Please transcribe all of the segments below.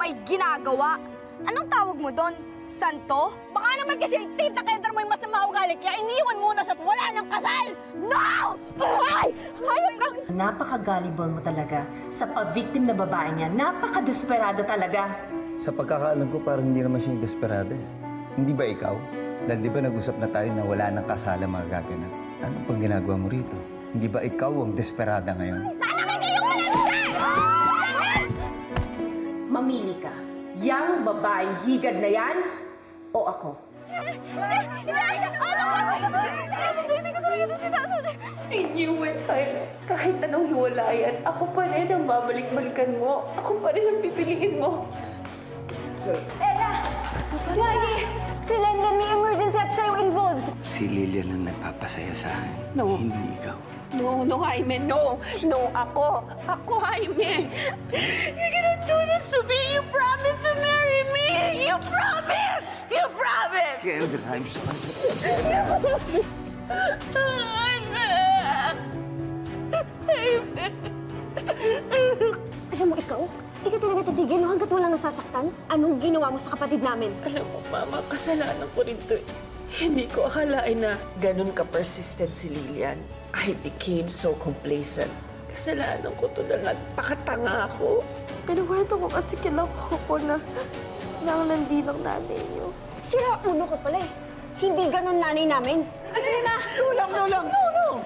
may ginagawa. Anong tawag mo doon? Santo? Baka naman kasi tita Kendra mo yung masama ugali, kaya iniwan muna siya at wala nang kasal! No! Ay! Hayop ka! Napaka-gullible mo talaga. Sa pa-victim na babae niya, napaka-desperada talaga. Sa pagkakaalam ko, parang hindi naman siya yung desperado eh. Hindi ba ikaw? Dahil di ba nag-usap na tayo na wala nang kasala mga gaganap? Ano pang ginagawa mo rito? Hindi ba ikaw ang desperada ngayon? Talakay kayong malagay! Mamili ka. Yang babaeng higad na yan o ako? I knew it, Tyler. Kahit anong hiwalayan, ako pa rin ang babalik-balikan mo. Ako pa rin ang pipiliin mo. Ella! Maggie! Si Lenlen may emergency at siya yung involved. Si Lilian ang nagpapasaya sa akin. No. Hindi ikaw. No, Jaime, no. No, ako. Ako, Jaime. You cannot do this to me. You promised to marry me. You promised! You promised! Kendra, I'm sorry. Alam mo, ikaw? Di ka talaga titigil no, hanggat walang nasasaktan? Anong ginawa mo sa kapatid namin? Alam mo, Mama, kasalanan ko rin to. Hindi ko akalain na ganun ka-persistent si Lilian. I became so complacent. Kasalanan ko to dahil nagpakatanga ako. Pinukwento ko kasi kila ko na nandito ang nanay niyo. Sira ulo ko pala eh. Hindi ganun nanay namin. Ano yun na? Tulong! Tulong!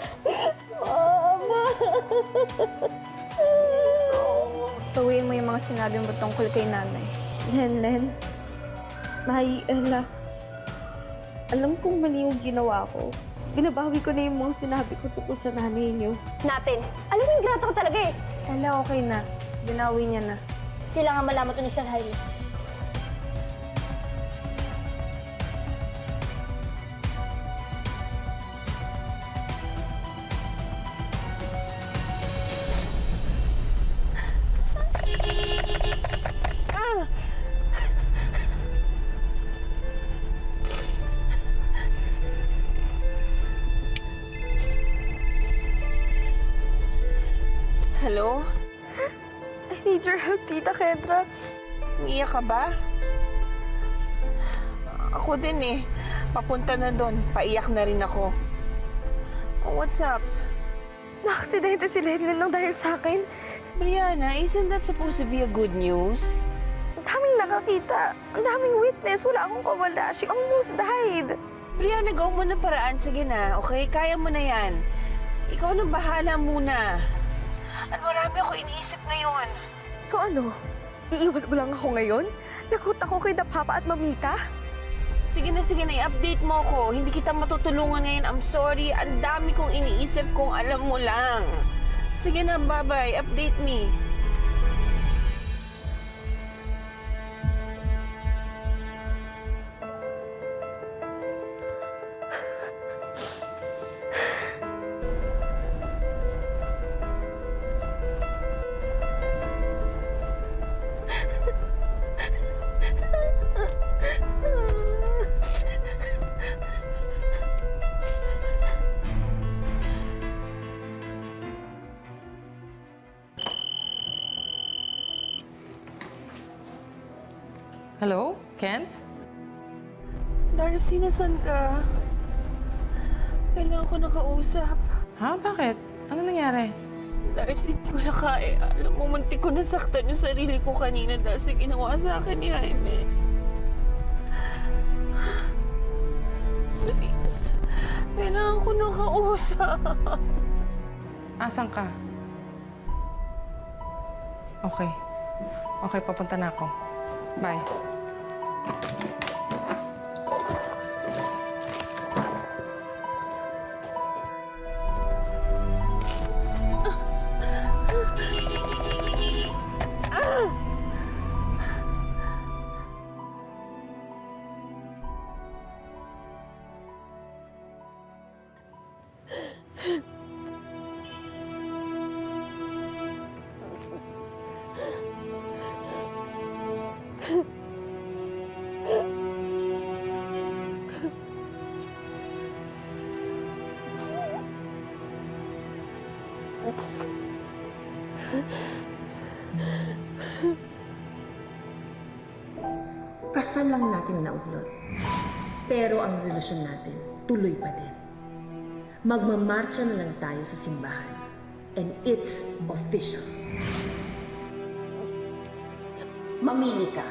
Bawiin mo yung mga sinabi mo tungkol kay nanay. Len, Mahi, Ella. Alam kong mali yung ginawa ko. Binabawi ko na yung mga sinabi ko tungkol sa nanay niyo. Natin. Alam mo, ingrato ko talaga eh. Ella, okay na. Binawi niya na. Kailangan malaman to ni Sir Hailey. Hello? I need your help, Tita Kendra. Umiiyak ka ba? Ako din eh. Papunta na doon. Paiyak na rin ako. Oh, what's up? Naaksidente si Lenlen nang dahil sa akin. Brianna, isn't that supposed to be a good news? Ang daming nakakita. Ang daming witness. Wala akong kawala. She almost died. Brianna, gawa mo ng paraan. Sige na, okay? Kaya mo na yan. Ikaw nang bahala muna. At marami ako iniisip ngayon. So ano? Iiwan mo lang ako ngayon? Nakot ako kay Papa at Mamita? Sige na, i-update mo ko. Hindi kita matutulungan ngayon. I'm sorry. Ang dami kong iniisip kung alam mo lang. Sige na, bye-bye. Update me. Hello? Kent? Darcy, nasan ka? Kailangan ko nakausap. Ha? Bakit? Ano nangyari? Darcy, hindi ko na kaya. Alam mo, muntik ko nasaktan yung sarili ko kanina dahil sa ginawa sa akin ni Jaime. Please, kailangan ko nakausap. Asan ka? Okay. Okay, papunta na ako. Bye. kasal lang natin na udlot. Pero ang relasyon natin, tuloy pa din. Magmamarcha na lang tayo sa simbahan. And it's official. Mamili ka.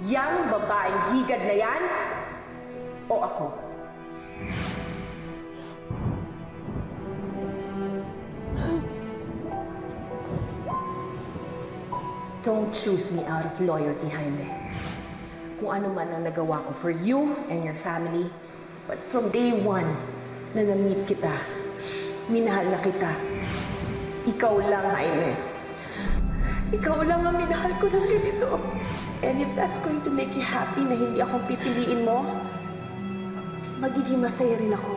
Yang babaeng higad na yan o ako? Don't choose me out of loyalty, Jaime. Kung ano man ang nagawa ko for you and your family, but from day one na na-meet kita, minahal na kita. Ikaw lang, Jaime. Ikaw lang ang minahal ko ng ganito. And if that's going to make you happy na hindi akong pipiliin mo, magiging masaya rin ako.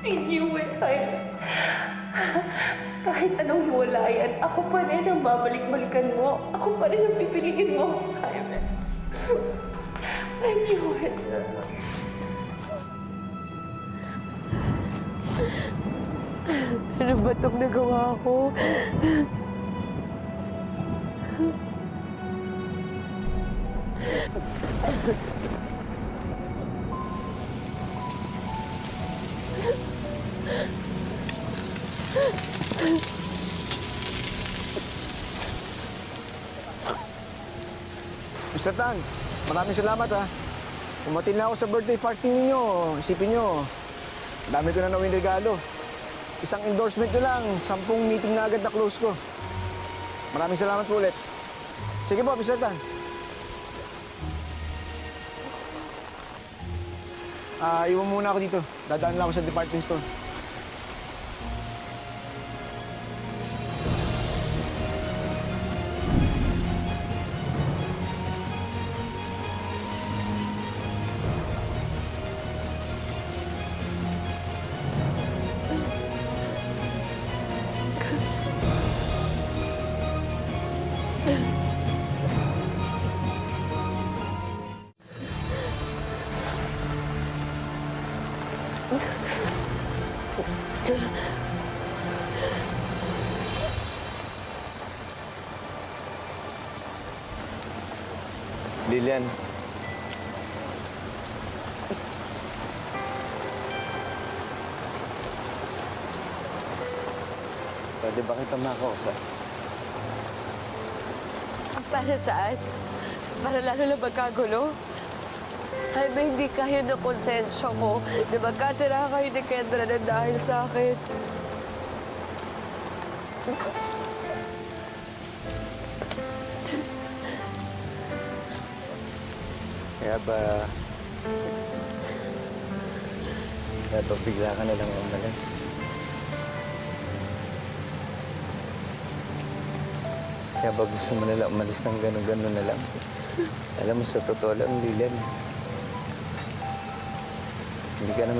I knew it, Jaime. Kahit anong hiwalayan, ako pa rin ang babalik-balikan mo. Ako pa rin ang pipiliin mo, Jaime. I knew it. Ano ba itong nagawa ko? Mr. Tan, maraming salamat ha. Umatin na ako sa birthday party ninyo. Isipin nyo, dami ko na nawin regalo. Isang endorsement nyo lang, 10 meeting na agad na close ko. Maraming salamat po ulit. Sige po, Mr. Tan. Iwan muna ako dito. Dadaan lang ako sa department store. Lilian. Pwede ba kita makausap? Para saan? Para lalo na magkagulo? Jaime, hindi kaya ng konsensya ko na magkasira kayo ni Kendra na dahil sa akin. Kaya ba bigla ka na lang umalis? Kaya ba gusto mo nalang umalis ng gano'n-gano'n na lang? Alam mo, sa totoo lang, Lilian, hindi ka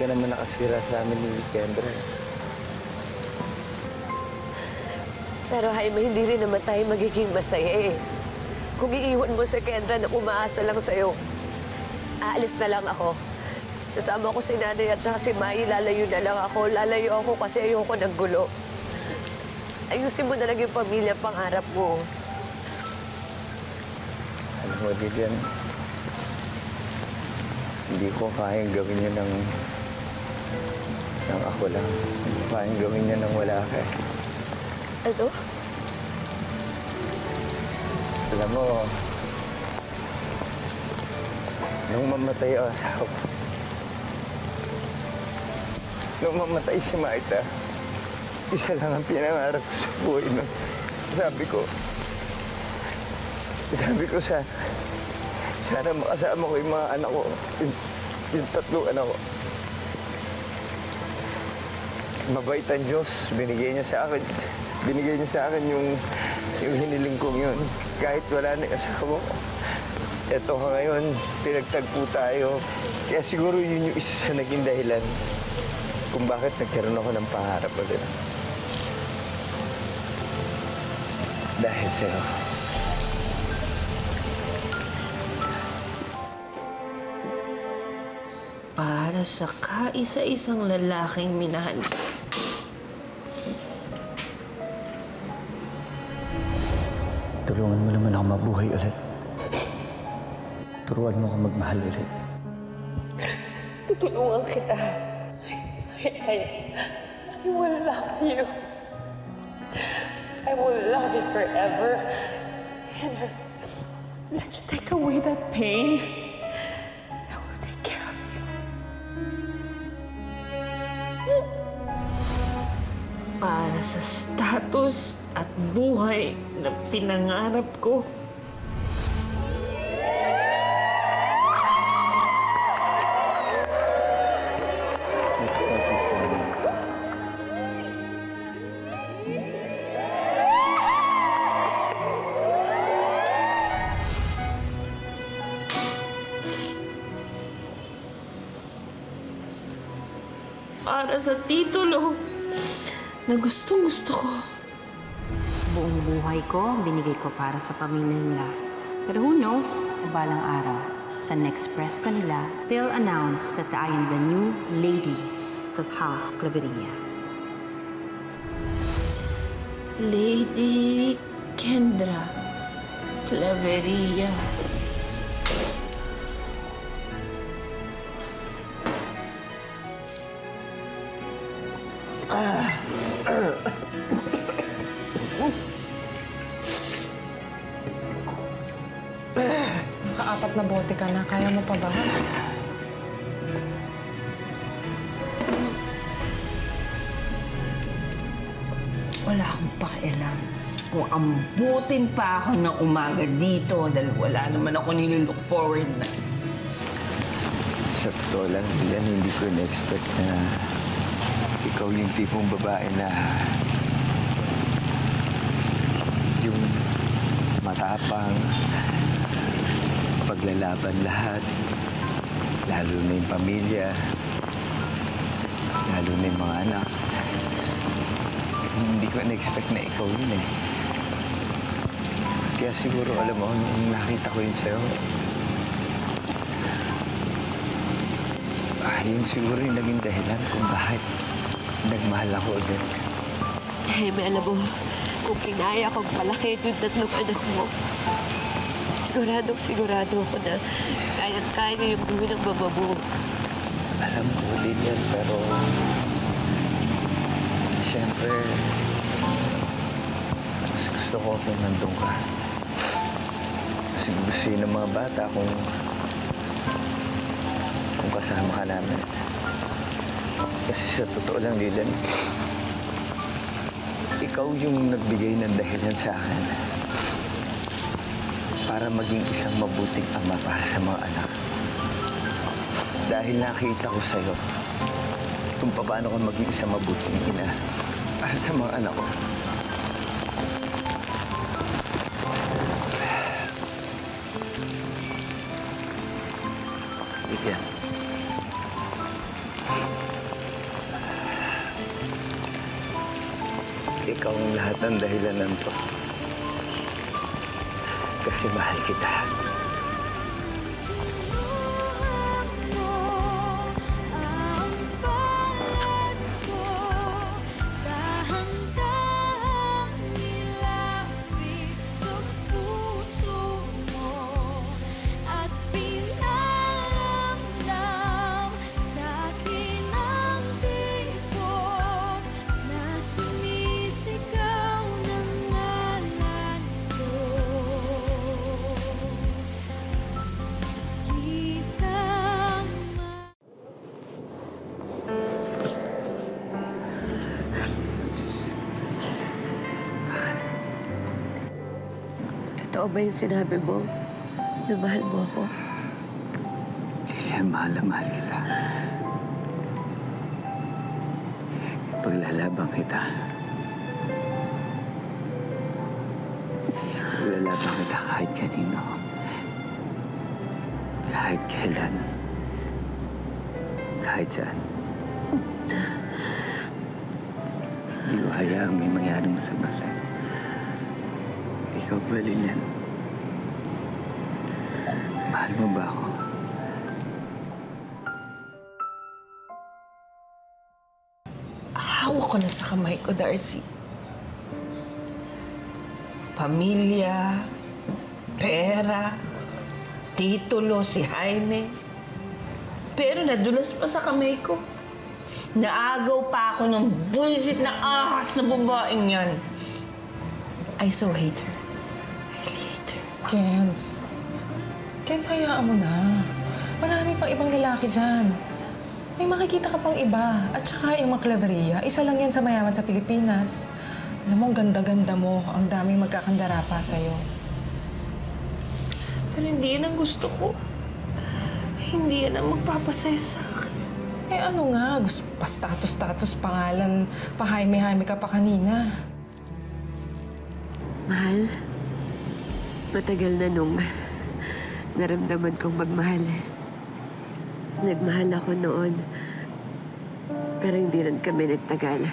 naman nakasira sa amin ni Kendra. Pero Jaime, hindi rin naman tayo magiging masaya eh. Kung iiwan mo si Kendra na umaasa lang sa'yo, aalis na lang ako. Kasama ko si Nanay at saka si Mai, lalayo na lang ako. Lalayo ako kasi ayoko ng gulo. Ayusin mo na lang yung pamilya pangarap mo. Alam mo, Lilian, hindi ko kayang gawin yun ng ako lang. Hindi ko kayang gawin yun ng wala ka. Ano? Alam mo, nung mamatay ang asawa ko, nung mamatay si Maita, isa lang ang pinangarap ko sa buhay nun. Sabi ko sana makasama ko yung mga anak ko, yung 3 anak ko. Mabait ang Diyos, binigay niya sa akin yung hiniling kong yun. Kahit wala na yung asawa ko. Eto ka ngayon, pinagtagpo tayo. Kaya siguro yun yung isa sa naging dahilan kung bakit nagkaroon ako ng pangarap ulit. Dahil sa'yo. sa kaisa-isang lalaking minahal. Tulungan mo naman ako mabuhay ulit. Turuan mo ako magmahal ulit. Tutulungan kita. I will love you. I will love you forever. And I'll let you take away that pain. I will take care of you. Para sa status at buhay na pinangarap ko. Let's start this family. Para sa titulo na gustong-gusto ko. Buong buhay ko, binigay ko para sa pamilya nila. Pero who knows, kung balang araw, sa next press ko nila, they'll announce that I am the new lady of House Claveria. Lady Kendra Claveria. Kaapat na bote ka na. Kaya mo pa ba? Wala akong pakialam kung ambutin pa ako ng umaga dito dahil wala naman ako nililook forward na. Sa totoo lang, yan, hindi ko na-expect na ikaw yung tipong babae na yung matapang, paglalaban lahat, lalo na yung pamilya, lalo na yung mga anak. Hindi ko na-expect na ikaw yun eh. Kaya siguro, alam mo, nung nakita ko yun sa'yo, yun siguro yung naging dahilan kung bakit nagmahal ako ulit. Jaime, alam mo, kung kinaya kong palaki yung tatlong anak mo, sigurado ako na kaya yung gawin ng mama mo. Alam ko din yan, pero siyempre, mas gusto ko kung nandun ka. Kasi gusto yun ng mga bata kung kasama ka namin. Kasi sa totoo lang, Lilan, ikaw yung nagbigay ng dahilan sa akin para maging isang mabuting ama para sa mga anak. Dahil nakita ko sa'yo kung paano ko maging isang mabuting ina para sa mga anak ko. Lilan, ikaw ang lahat ng dahilan ng to. Kasi mahal kita. Totoo ba yung sinabi mo? Na mahal mo ako? Lilian, mahal na mahal kita. Paglalabang kita. Paglalabang kita kahit kanino. Kahit kailan. Kahit saan. Hindi ko hayaang may mangyari masama sa'yo. Ikaw ba, Lilian? Mahal mo ba ako? Ayoko na sa kamay ko, Darcy. Pamilya, pera, titulo, si Jaime. Pero nadulas pa sa kamay ko. Naagaw pa ako ng bullshit na ahas na babaeng yan. I so hate her. I hate her. Kenz, hayaan mo na. Marami pang ibang lalaki dyan. May makikita ka pang iba. At saka yung mga Claveria, isa lang yan sa mayaman sa Pilipinas. Alam mo, ang ganda-ganda mo. Ang daming magkakandara pa sa'yo. Pero hindi yan ang gusto ko. Hindi yan ang magpapasaya sa akin. Eh ano nga, gusto pa status-status, pangalan, pa-Jaime ka pa kanina. Mahal, matagal na nung naramdaman kong magmahal. Nagmahal ako noon, pero hindi rin kami nagtagal.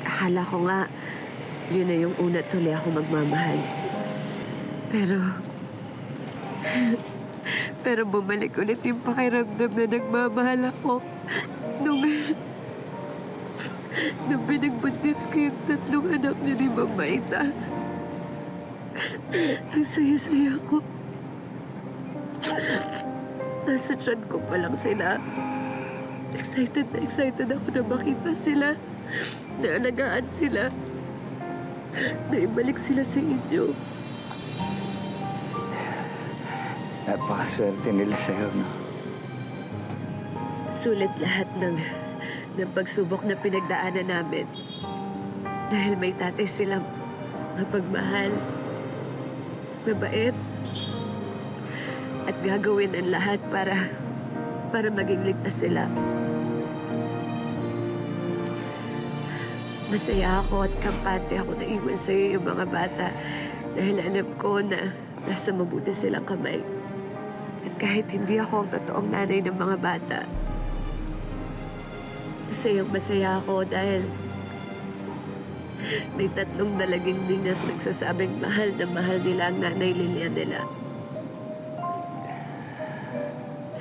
Akala ko nga, yun na yung una tuloy ako magmamahal. Pero bumalik ulit yung pakiramdam na nagmamahal ako. Nung binagbuntis ko yung 3 anak niya ni Mama Ita. Ang saya-saya ko. Nasa tiyan ko pa lang sila. Excited ako na makita sila. Na alagaan sila. Na ibalik sila sa inyo. Napakaswerte nila sa'yo, no? Sulit lahat ng pagsubok na pinagdaanan namin. Dahil may tatay silang mapagmahal, mabait, at gagawin ang lahat para maging ligtas sila. Masaya ako at kampante ako na iwan sa'yo yung mga bata dahil alam ko na nasa mabuti silang kamay. At kahit hindi ako ang totoong nanay ng mga bata, masaya ako dahil may 3 dalaging ninas nagsasabing mahal na mahal nila ang nanay Lilian nila.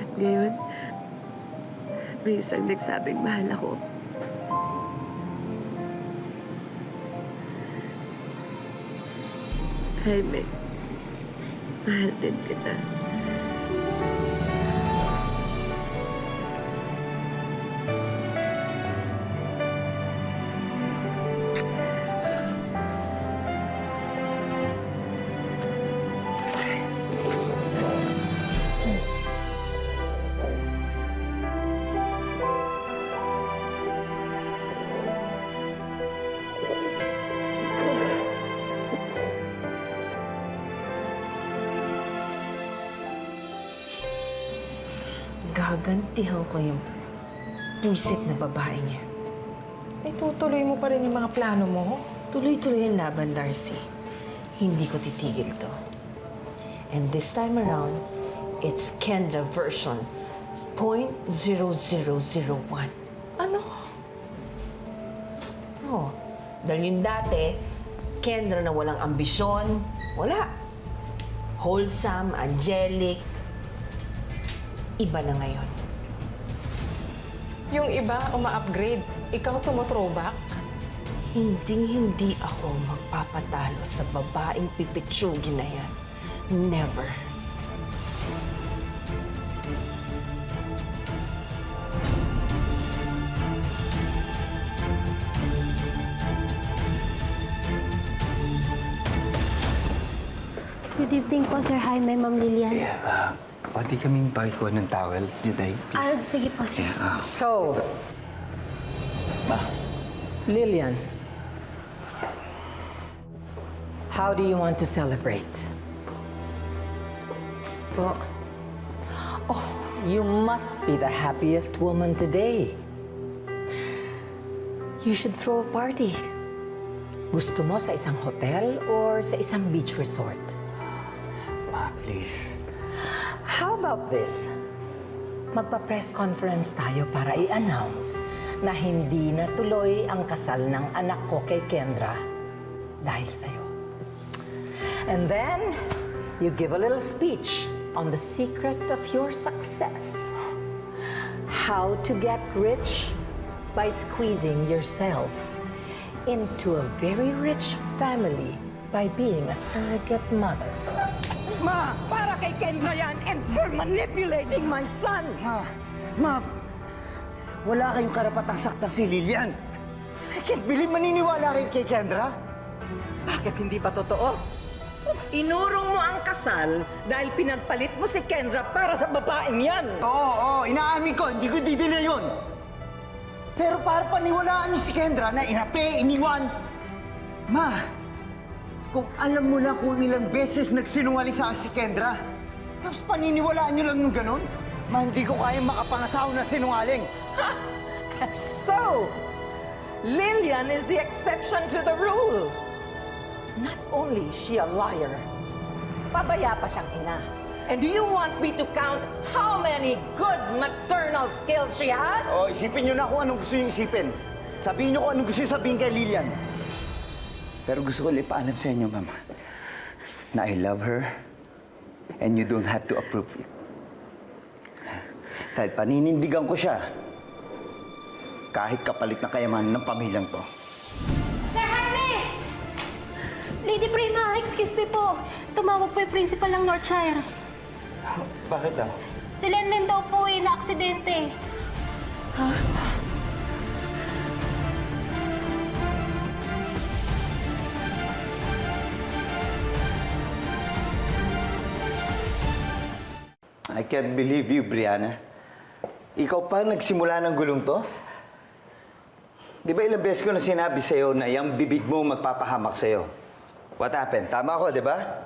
At ngayon, may isang nagsabing mahal ako. Jaime, mahal din kita. Gagantihan ko yung pusit na babae niya. Itutuloy mo pa rin yung mga plano mo? Tuloy-tuloy ang laban, Darcy. Hindi ko titigil to. And this time around, it's Kendra version .0001. Ano? Oh, dahil yung dati, Kendra na walang ambisyon, wala. Wholesome, angelic, iba na ngayon. Yung iba uma-upgrade, ikaw tumo-throwback? Hindi ako magpapatalo sa babaeng pipitsugin na yan. Never. Good evening po, Sir Jaime, Ma'am Lilian. Pwede kaming pakikuha ng towel, Juday, please. Sige po, sir. So, Lilian, how do you want to celebrate? Po, Oh, you must be the happiest woman today. You should throw a party. Gusto mo sa isang hotel or sa isang beach resort? Ma, please. How about this? Magpa-press conference tayo para i-announce na hindi na tuloy ang kasal ng anak ko kay Kendra dahil sa'yo. And then, you give a little speech on the secret of your success. How to get rich by squeezing yourself into a very rich family by being a surrogate mother. Ma! Para kay Kendra yan and for manipulating my son! Ma, wala kayong karapatang saktan si Lilian. I can't believe maniniwala kayo kay Kendra. Bakit hindi pa totoo? Inurong mo ang kasal dahil pinagpalit mo si Kendra para sa babaeng yan! Oo, inaamin ko, hindi ko didina yun. Pero para paniwalaan niyo si Kendra na inapi, iniwan. Ma, kung alam mo na kung ilang beses nagsinungaling sa akin si Kendra, tapos paniniwalaan niyo lang nung ganun, ma, hindi ko kaya makapangasawa na sinungaling. That's so! Lillian is the exception to the rule. Not only is she a liar, pabaya pa siyang ina. And do you want me to count how many good maternal skills she has? Oh, isipin niyo na kung anong gusto niyo isipin. Sabihin niyo kung anong gusto niyo sabihin kay Lilian. Pero gusto ko ipaalam sa inyo, Mama, na I love her and you don't have to approve it. Dahil paninindigan ko siya kahit kapalit na kayamanan ng pamilyang to. Sir Jaime! Lady Prima, excuse me po. Tumawag po yung principal ng Northshire. Bakit daw? Si Lenlen daw po na-aksidente. I can't believe you, Brianna. Ikaw pa nagsimula ng gulong to? Di ba ilang beses ko na sinabi sa'yo na yung bibig mo magpapahamak sa'yo? What happened? Tama ako, di ba?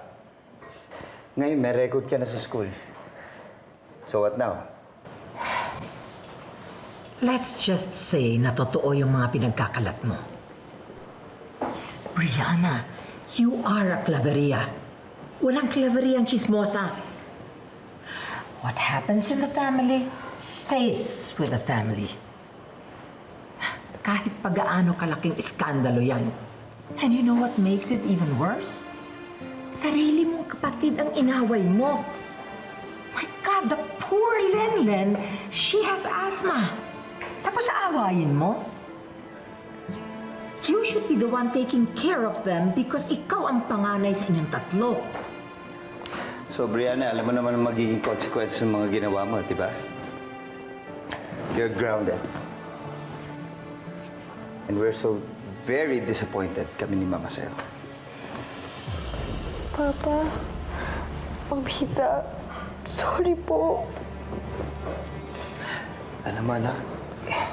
Ngayon, may record ka na sa school. So what now? Let's just say na totoo yung mga pinagkakalat mo. Sis, Brianna, you are a claveria. Walang claveria ang chismosa. What happens in the family stays with the family. Kahit pagaano kalaking iskandalo yan. And you know what makes it even worse? Sarili mong kapatid ang inaway mo. My God, the poor Lenlen, she has asthma. Tapos aawayin mo? You should be the one taking care of them because ikaw ang panganay sa inyong tatlo. So, Brianna, alam mo naman ang magiging consequences ng mga ginawa mo, di ba? You're grounded. And we're so very disappointed kami ni Mama sa'yo. Papa, Mamita, sorry po. Alam mo, anak,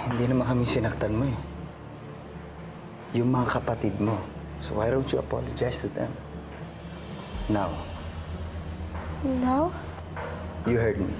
hindi naman kami sinaktan mo eh. Yung mga kapatid mo. So why don't you apologize to them? Now. Now? You heard me.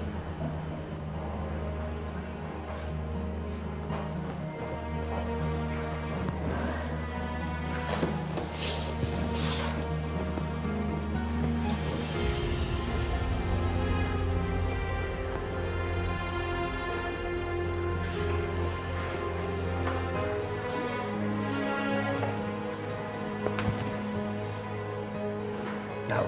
Now.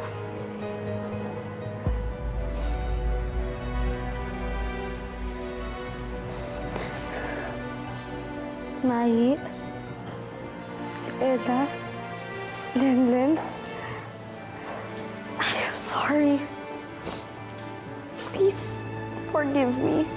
Mai, Eda, Lenlen, I am sorry. Please forgive me.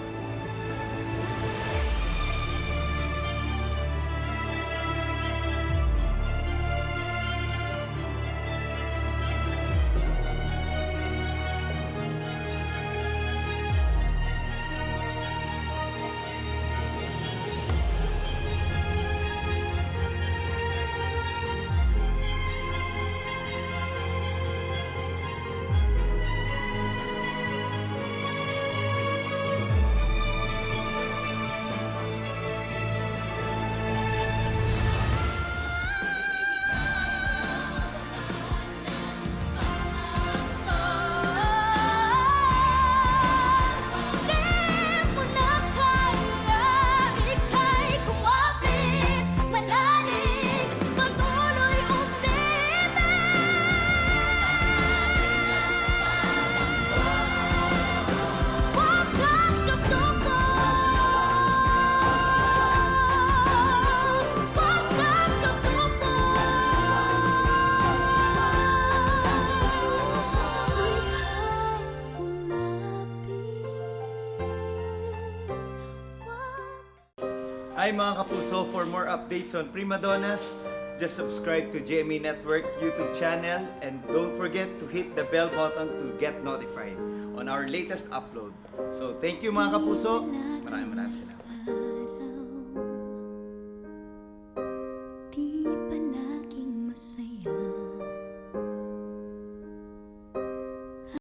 Hi mga kapuso, for more updates on Prima Donnas, just subscribe to GMA Network YouTube channel and don't forget to hit the bell button to get notified on our latest upload. So thank you mga kapuso, maraming salamat.